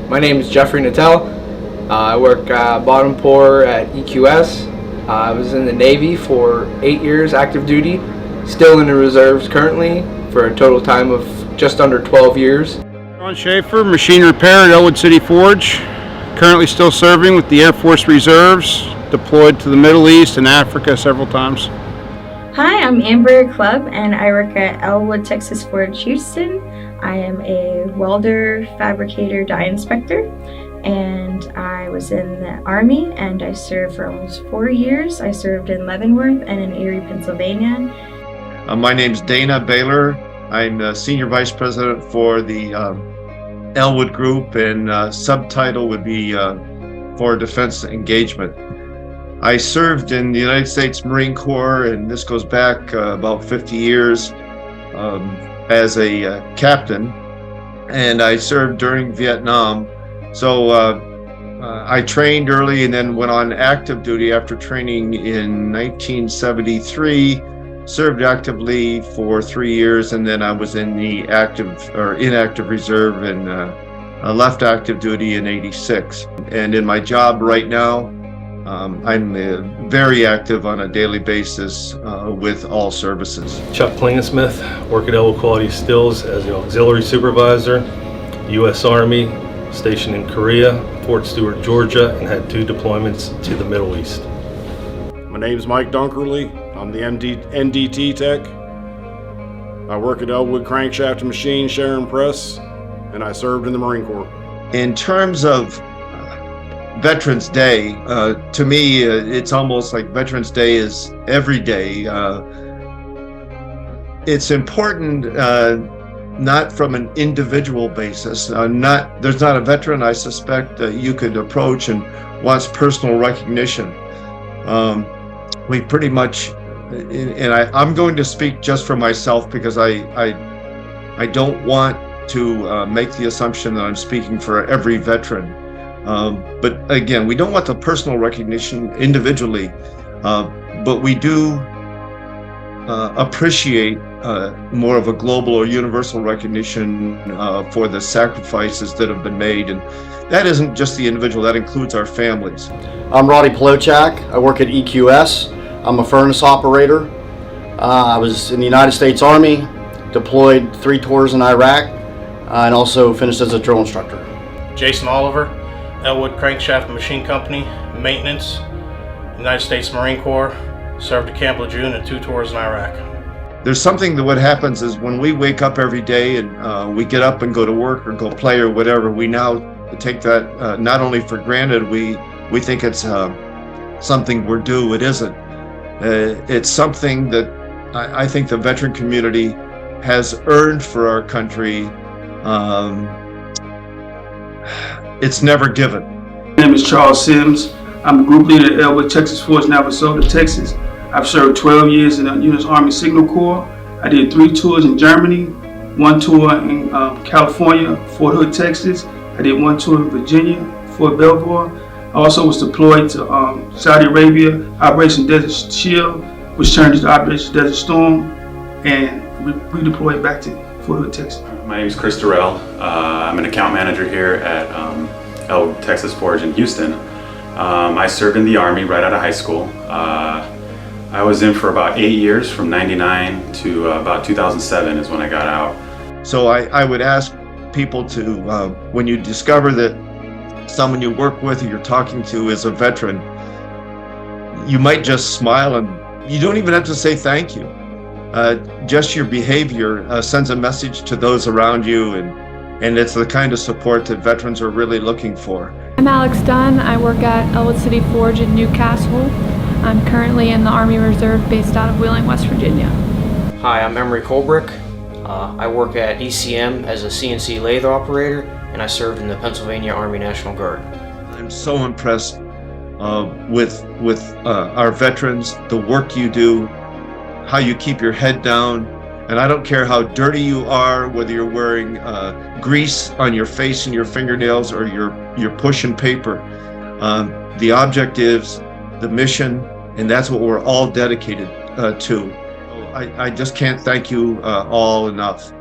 My name is Jeffrey Nattel. I work bottom pour at EQS. I was in the Navy for 8 years active duty, still in the reserves currently for a total time of just under 12 years. Ron Schaefer, machine repair at Elwood City Forge. Currently still serving with the Air Force Reserves, deployed to the Middle East and Africa several times. Hi, I'm Amber Clubb and I work at Elwood Texas Forge Houston. I am a welder, fabricator, die inspector, and I was in the Army and I served for almost 4 years. I served in Leavenworth and in Erie, Pennsylvania. My name's Dana Baylor. I'm the Senior Vice President for the Elwood Group, and subtitle would be for Defense Engagement. I served in the United States Marine Corps, and this goes back about 50 years as a captain, and I served during Vietnam. So I trained early and then went on active duty after training in 1973, served actively for 3 years, and then I was in the inactive reserve and left active duty in '86. And in my job right now, I'm very active on a daily basis with all services. Chuck Klingsmith, work at Elwood Quality Stills as the auxiliary supervisor, U.S. Army, stationed in Korea, Fort Stewart, Georgia, and had 2 deployments to the Middle East. My name is Mike Dunkerley. I'm the NDT tech. I work at Elwood Crankshaft and Machine Sharon Press, and I served in the Marine Corps. In terms of Veterans Day, to me, it's almost like Veterans Day is every day. It's important not from an individual basis. There's not a veteran I suspect that you could approach and wants personal recognition. We pretty much, and I'm going to speak just for myself because I don't want to make the assumption that I'm speaking for every veteran. But again, we don't want the personal recognition individually, but we do appreciate more of a global or universal recognition for the sacrifices that have been made. And that isn't just the individual, that includes our families. I'm Roddy Polochak. I work at EQS. I'm a furnace operator. I was in the United States Army, deployed 3 tours in Iraq, and also finished as a drill instructor. Jason Oliver, Elwood Crankshaft and Machine Company, maintenance, United States Marine Corps, served at Camp Lejeune and 2 tours in Iraq. There's something that what happens is when we wake up every day and we get up and go to work or go play or whatever, we now take that not only for granted, we think it's something we're due. It isn't. It's something that I think the veteran community has earned for our country. It's never given. My name is Charles Sims. I'm a group leader at Elwood Texas Forge, Navasota, Texas. I've served 12 years in the U.S. Army Signal Corps. I did 3 tours in Germany, 1 tour in California, Fort Hood, Texas. I did 1 tour in Virginia, Fort Belvoir. I also was deployed to Saudi Arabia, Operation Desert Shield, which turned into Operation Desert Storm, and redeployed back to Fort Hood, Texas. My name is Chris Durrell. I'm an account manager here at Elwood Texas Forge in Houston. I served in the Army right out of high school. I was in for about 8 years, from '99 to about 2007 is when I got out. So I would ask people to, when you discover that someone you work with or you're talking to is a veteran, you might just smile and you don't even have to say thank you. Just your behavior sends a message to those around you, and it's the kind of support that veterans are really looking for. I'm Alex Dunn. I work at Elwood City Forge in Newcastle. I'm currently in the Army Reserve based out of Wheeling, West Virginia. Hi, I'm Emery Colbrick. I work at ECM as a CNC lathe operator, and I served in the Pennsylvania Army National Guard. I'm so impressed with our veterans, the work you do, how you keep your head down, and I don't care how dirty you are, whether you're wearing grease on your face and your fingernails or you're pushing paper. The objectives, the mission, and that's what we're all dedicated to. I just can't thank you all enough.